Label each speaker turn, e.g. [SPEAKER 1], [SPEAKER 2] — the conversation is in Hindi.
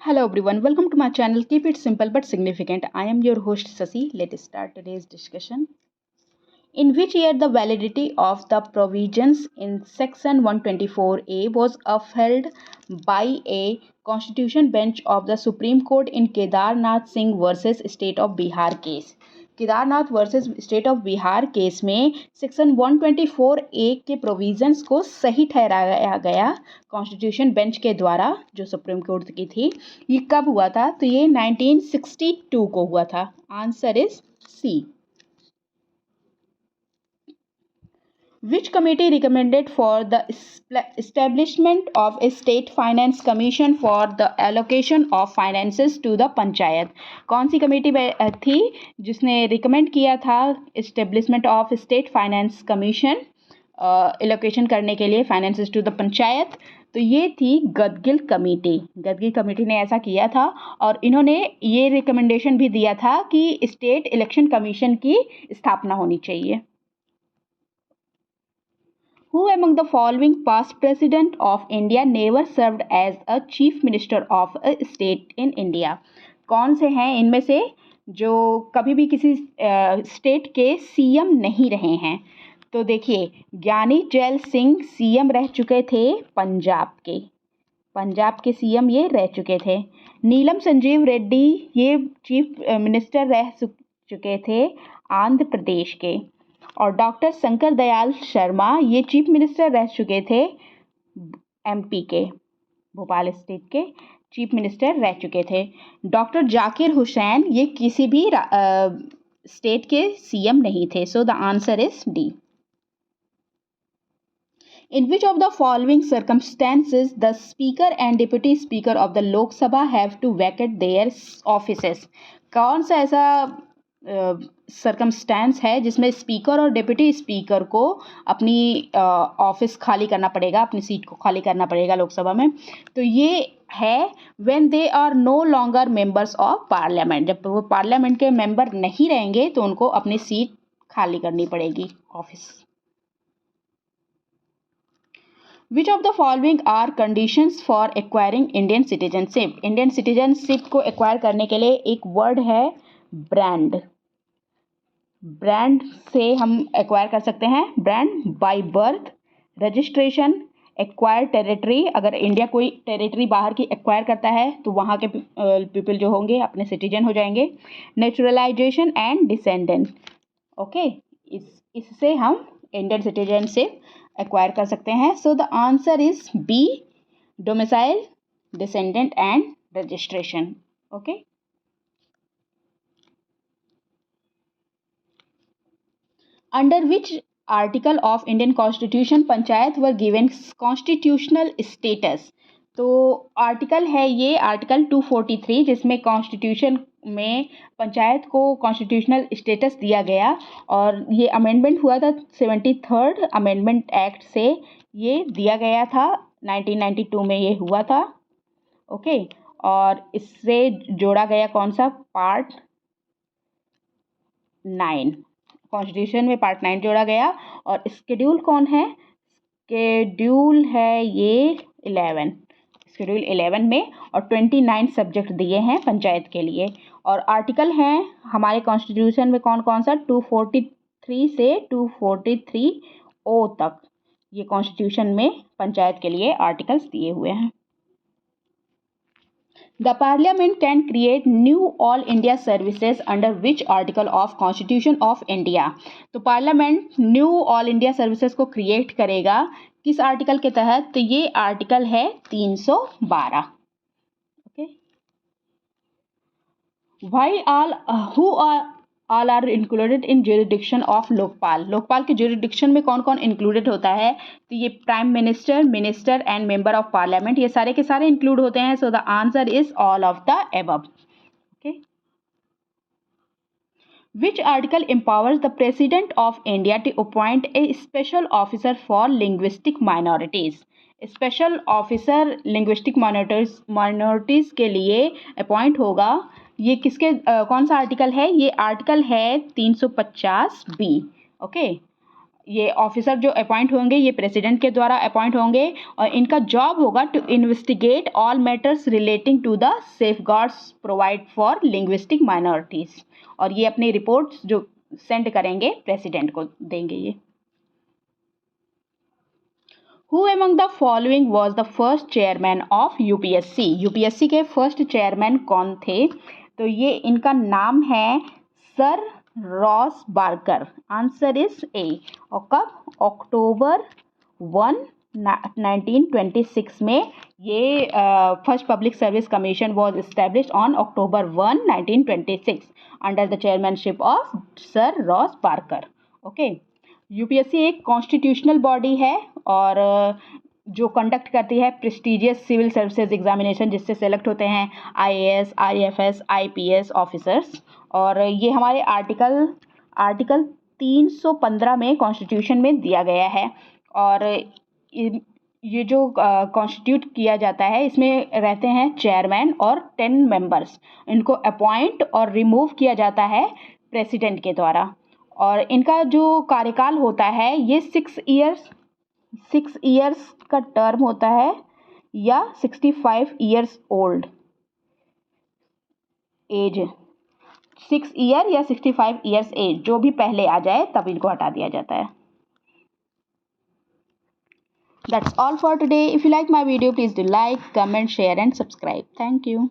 [SPEAKER 1] Hello everyone, welcome to my channel. Keep it simple but significant. I am your host Sasi. Let's start today's discussion. In which year the validity of the provisions in section 124A was upheld by a constitution bench of the Supreme Court in Kedarnath Singh versus State of Bihar case. Kedarnath versus state of Bihar case में सेक्शन 124A के प्रोविजंस को सही ठहराया गया कॉन्स्टिट्यूशन बेंच के द्वारा, जो सुप्रीम कोर्ट की थी। ये कब हुआ था? तो ये 1962 को हुआ था। Answer is C. Which committee recommended for the establishment of a state finance commission for the allocation of finances to the panchayat? कौन सी कमेटी थी जिसने रिकमेंड किया था establishment of state finance commission allocation करने के लिए फाइनेंसेस टू द पंचायत? तो ये थी गदगिल कमेटी। गदगिल कमेटी ने ऐसा किया था और इन्होंने ये रिकमेंडेशन भी दिया था कि स्टेट इलेक्शन कमीशन की स्थापना होनी चाहिए। Who among the following past president of India never served as a chief minister of a state in India? कौन से हैं इनमें से जो कभी भी किसी स्टेट के सीएम नहीं रहे हैं? तो देखिए, ज्ञानी जैल सिंह सीएम रह चुके थे पंजाब के सीएम ये रह चुके थे। नीलम संजीव रेड्डी ये चीफ मिनिस्टर रह चुके थे आंध्र प्रदेश के। और डॉक्टर शंकर दयाल शर्मा ये चीफ मिनिस्टर रह चुके थे एमपी के, भोपाल स्टेट के चीफ मिनिस्टर रह चुके थे। डॉक्टर जाकिर हुसैन ये किसी भी स्टेट के सीएम नहीं थे। सो the answer is D. In which of the following circumstances the speaker and deputy speaker of the Lok Sabha have to vacate their offices? कौन सा ऐसा सर्कमस्टेंस है जिसमें स्पीकर और डिप्टी स्पीकर को अपनी ऑफिस खाली करना पड़ेगा, अपनी सीट को खाली करना पड़ेगा लोकसभा में? तो ये है when they are no longer members of parliament. जब वो पार्लियामेंट के मेंबर नहीं रहेंगे तो उनको अपनी सीट खाली करनी पड़ेगी, office. Which of the following are conditions for acquiring Indian citizenship? Indian citizenship को एक्वायर करने के लिए एक वर्ड है ब्रांड। ब्रांड से हम एक्वायर कर सकते हैं brand by birth, registration, acquire territory. अगर इंडिया कोई टेरिटरी बाहर की एक्वायर करता है तो वहाँ के पीपल जो होंगे अपने सिटीजन हो जाएंगे। Naturalisation and descendant. ओके, इससे हम इंडियन सिटीजनशिप एक्वायर कर सकते हैं। So the answer is B, domicile, descendent and registration. Okay, under which article of Indian constitution panchayat were given constitutional status? तो आर्टिकल है ये आर्टिकल 243 जिसमें कॉन्स्टिट्यूशन में पंचायत को कॉन्स्टिट्यूशनल स्टेटस दिया गया और ये अमेंडमेंट हुआ था 73rd अमेंडमेंट एक्ट से ये दिया गया था। 1992 में ये हुआ था। ओके, और इससे जोड़ा गया कौन सा? पार्ट 9। कॉन्स्टिट्यूशन में पार्ट 9 जोड़ा गया। और स्केड्यूल कौन है? स्केड्यूल है ये 11, शेड्यूल 11 में, और 29 सब्जेक्ट दिए हैं पंचायत के लिए। और आर्टिकल हैं हमारे कॉन्स्टिट्यूशन में कौन कौन सा? 243 से 243O तक ये कॉन्स्टिट्यूशन में पंचायत के लिए आर्टिकल्स दिए हुए हैं। The Parliament can create new all India services under which article of Constitution of India? तो parliament knew all India services को क्रिएट करेगा किस आर्टिकल के तहत? तो ये आर्टिकल है 312। Okay, why all are included in jurisdiction of Lokpal? Lokpal के ज्यूरिडिक्शन में कौन कौन इंक्लूडेड होता है? तो ये prime minister, minister and member of parliament, ये सारे के सारे इंक्लूड होते हैं। So the answer is all of the above. Okay, which article empowers the president of India to appoint a special officer for linguistic minorities? Special officer linguistic minorities के लिए अपॉइंट होगा। ये किसके कौन सा आर्टिकल है? ये आर्टिकल है 350B। ओके, ये ऑफिसर जो अपॉइंट होंगे ये प्रेसिडेंट के द्वारा अपॉइंट होंगे और इनका जॉब होगा to investigate all matters relating to the safeguards provide for linguistic minorities, और ये अपनी रिपोर्ट्स जो सेंड करेंगे प्रेसिडेंट को देंगे ये। Who among the following was the first chairman of UPSC? UPSC के फर्स्ट चेयरमैन कौन थे? तो ये इनका नाम है sir Ross Barker. Answer is a. और कब? अक्टूबर 1 1926 में ये first public service commission was established on October 1 1926 under the chairmanship of sir Ross Barker. Okay, UPSC एक कॉन्स्टिट्यूशनल बॉडी है और जो कंडक्ट करती है प्रेस्टिजियस सिविल सर्विसेज एग्जामिनेशन, जिससे सेलेक्ट होते हैं आईएएस, आईएफएस, आईपीएस ऑफिसर्स। और ये हमारे आर्टिकल 315 में कॉन्स्टिट्यूशन में दिया गया है। और ये जो कॉन्स्टिट्यूट किया जाता है इसमें रहते हैं चेयरमैन और 10 मेंबर्स। इनको अपॉइंट और रिमूव किया जाता है प्रेसिडेंट के द्वारा। और इनका जो कार्यकाल होता है ये 6 इयर्स का टर्म होता है या 65 इयर्स ओल्ड एज, 6 ईयर या 65 इयर्स एज, जो भी पहले आ जाए तब इनको हटा दिया जाता है। That's all for today. If you like my video, please do like, comment, share and subscribe. Thank you.